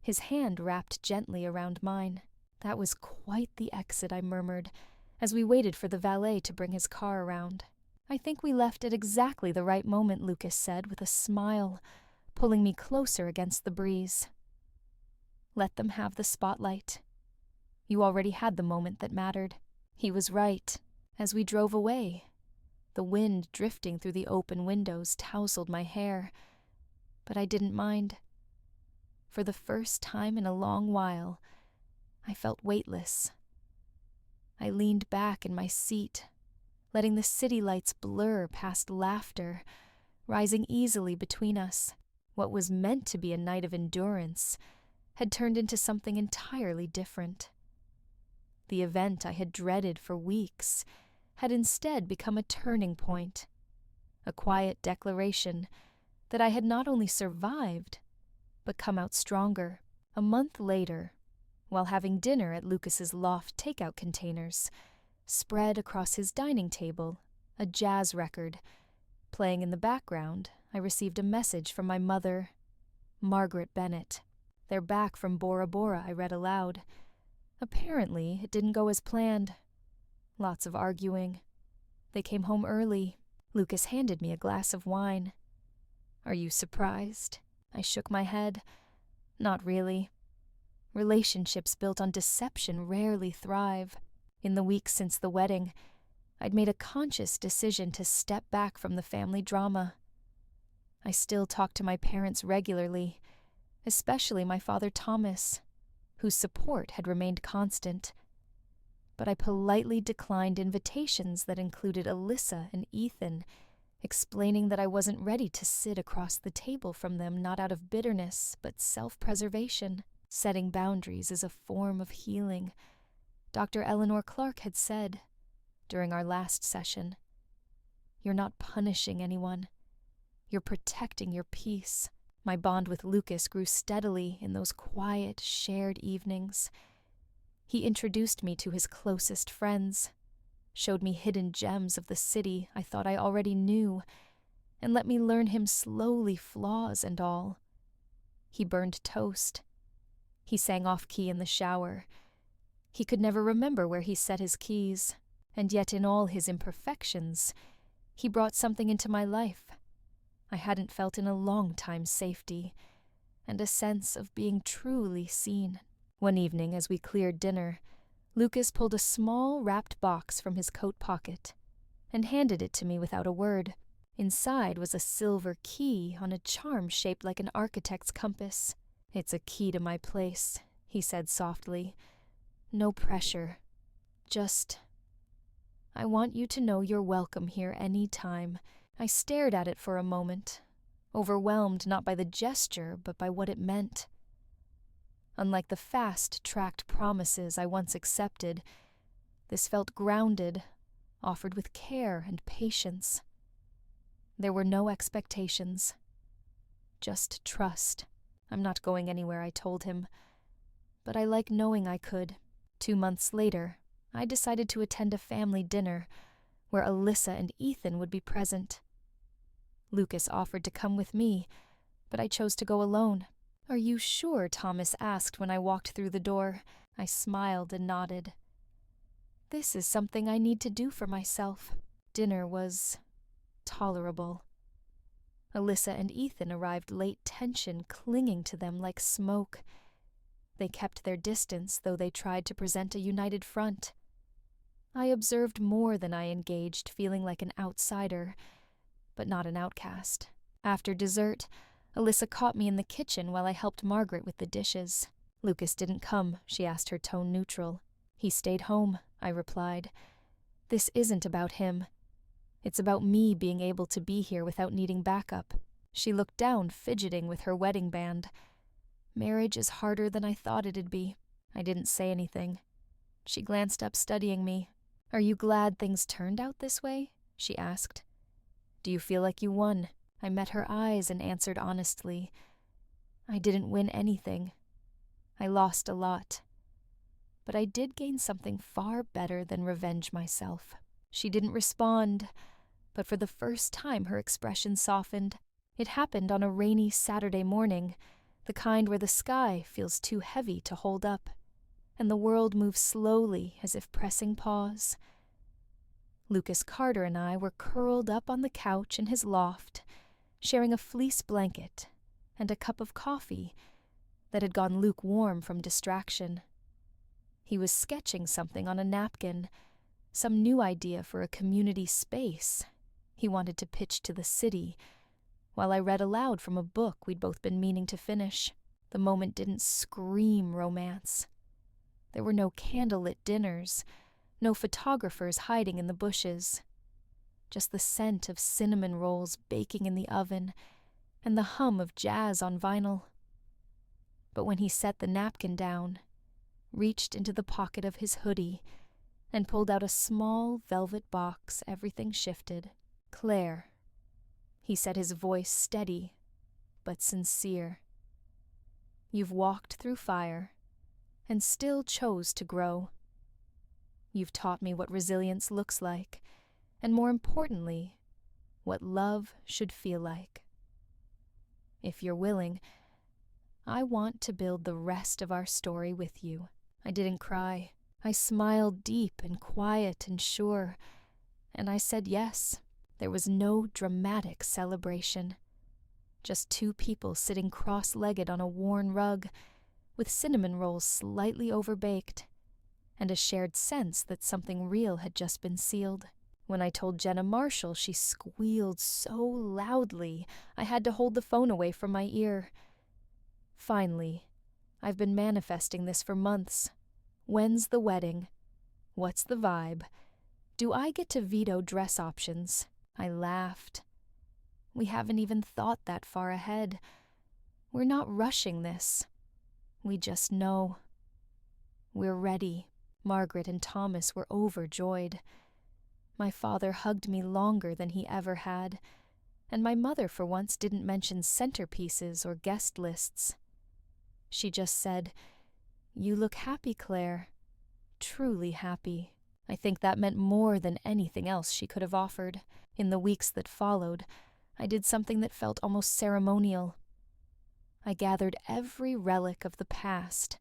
His hand wrapped gently around mine. "That was quite the exit," I murmured, as we waited for the valet to bring his car around. "I think we left at exactly the right moment," Lucas said with a smile, pulling me closer against the breeze. "Let them have the spotlight. You already had the moment that mattered." He was right. As we drove away, the wind drifting through the open windows tousled my hair, but I didn't mind. For the first time in a long while, I felt weightless. I leaned back in my seat, letting the city lights blur past laughter, rising easily between us. What was meant to be a night of endurance had turned into something entirely different. The event I had dreaded for weeks had instead become a turning point, a quiet declaration that I had not only survived, but come out stronger. A month later, while having dinner at Lucas's loft takeout containers, spread across his dining table, a jazz record. Playing in the background, I received a message from my mother, Margaret Bennett. "They're back from Bora Bora," I read aloud. Apparently, it didn't go as planned. Lots of arguing. They came home early. Lucas handed me a glass of wine. "Are you surprised?" I shook my head. "Not really. Relationships built on deception rarely thrive. In the weeks since the wedding, I'd made a conscious decision to step back from the family drama. I still talked to my parents regularly, especially my father Thomas, whose support had remained constant. But I politely declined invitations that included Alyssa and Ethan, explaining that I wasn't ready to sit across the table from them, not out of bitterness, but self-preservation. Setting boundaries is a form of healing, Dr. Eleanor Clark had said during our last session. You're not punishing anyone. You're protecting your peace. My bond with Lucas grew steadily in those quiet, shared evenings. He introduced me to his closest friends, showed me hidden gems of the city I thought I already knew, and let me learn him slowly, flaws and all. He burned toast. He sang off-key in the shower. He could never remember where he set his keys, and yet in all his imperfections, he brought something into my life I hadn't felt in a long time: safety, and a sense of being truly seen. One evening, as we cleared dinner, Lucas pulled a small wrapped box from his coat pocket and handed it to me without a word. Inside was a silver key on a charm shaped like an architect's compass. "It's a key to my place," he said softly. "No pressure. Just, I want you to know you're welcome here any time." I stared at it for a moment, overwhelmed not by the gesture but by what it meant. Unlike the fast-tracked promises I once accepted, this felt grounded, offered with care and patience. There were no expectations, just trust. "I'm not going anywhere," I told him, but I like knowing I could. 2 months later, I decided to attend a family dinner where Alyssa and Ethan would be present. Lucas offered to come with me, but I chose to go alone. "Are you sure?" Thomas asked when I walked through the door. I smiled and nodded. This is something I need to do for myself. Dinner was tolerable. Alyssa and Ethan arrived late, tension clinging to them like smoke. They kept their distance, though they tried to present a united front. I observed more than I engaged, feeling like an outsider, but not an outcast. After dessert, Alyssa caught me in the kitchen while I helped Margaret with the dishes. "Lucas didn't come," she asked, her tone neutral. "He stayed home," I replied. "This isn't about him. It's about me being able to be here without needing backup." She looked down, fidgeting with her wedding band. "Marriage is harder than I thought it'd be." I didn't say anything. She glanced up, studying me. "Are you glad things turned out this way?" she asked. "Do you feel like you won?" I met her eyes and answered honestly. "I didn't win anything. I lost a lot. But I did gain something far better than revenge myself." She didn't respond, but for the first time her expression softened. It happened on a rainy Saturday morning, the kind where the sky feels too heavy to hold up, and the world moves slowly as if pressing pause. Lucas Carter and I were curled up on the couch in his loft, sharing a fleece blanket and a cup of coffee that had gone lukewarm from distraction. He was sketching something on a napkin, some new idea for a community space he wanted to pitch to the city, while I read aloud from a book we'd both been meaning to finish. The moment didn't scream romance. There were no candlelit dinners, no photographers hiding in the bushes, just the scent of cinnamon rolls baking in the oven and the hum of jazz on vinyl. But when he set the napkin down, reached into the pocket of his hoodie, and pulled out a small velvet box, everything shifted. "Claire," he said, his voice steady but sincere. "You've walked through fire and still chose to grow. You've taught me what resilience looks like, and more importantly, what love should feel like. If you're willing, I want to build the rest of our story with you." I didn't cry. I smiled deep and quiet and sure, and I said yes. There was no dramatic celebration. Just two people sitting cross-legged on a worn rug, with cinnamon rolls slightly overbaked, and a shared sense that something real had just been sealed. When I told Jenna Marshall, she squealed so loudly I had to hold the phone away from my ear. Finally, I've been manifesting this for months. When's the wedding? What's the vibe? Do I get to veto dress options? I laughed. We haven't even thought that far ahead. We're not rushing this. We just know. We're ready. Margaret and Thomas were overjoyed. My father hugged me longer than he ever had, and my mother for once didn't mention centerpieces or guest lists. She just said, "You look happy, Claire. Truly happy." I think that meant more than anything else she could have offered. In the weeks that followed, I did something that felt almost ceremonial. I gathered every relic of the past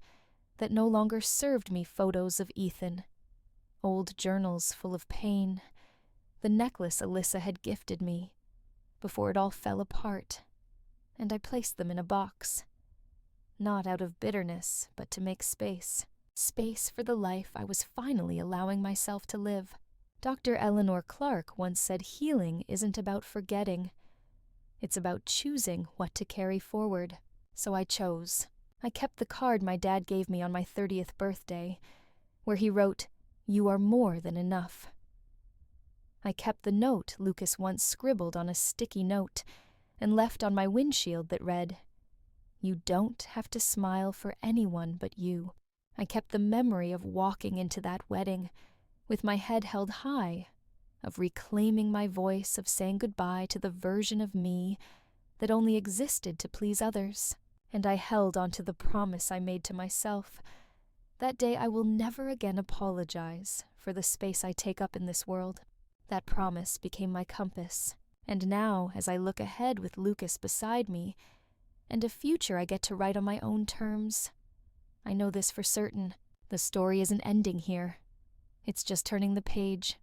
that no longer served me: photos of Ethan, old journals full of pain, the necklace Alyssa had gifted me before it all fell apart, and I placed them in a box. Not out of bitterness, but to make space. Space for the life I was finally allowing myself to live. Dr. Eleanor Clark once said healing isn't about forgetting. It's about choosing what to carry forward. So I chose. I kept the card my dad gave me on my 30th birthday, where he wrote, "You are more than enough." I kept the note Lucas once scribbled on a sticky note and left on my windshield that read, "You don't have to smile for anyone but you." I kept the memory of walking into that wedding, with my head held high, of reclaiming my voice, of saying goodbye to the version of me that only existed to please others. And I held onto the promise I made to myself. That day I will never again apologize for the space I take up in this world. That promise became my compass. And now, as I look ahead with Lucas beside me, and a future I get to write on my own terms, I know this for certain. The story isn't ending here. It's just turning the page.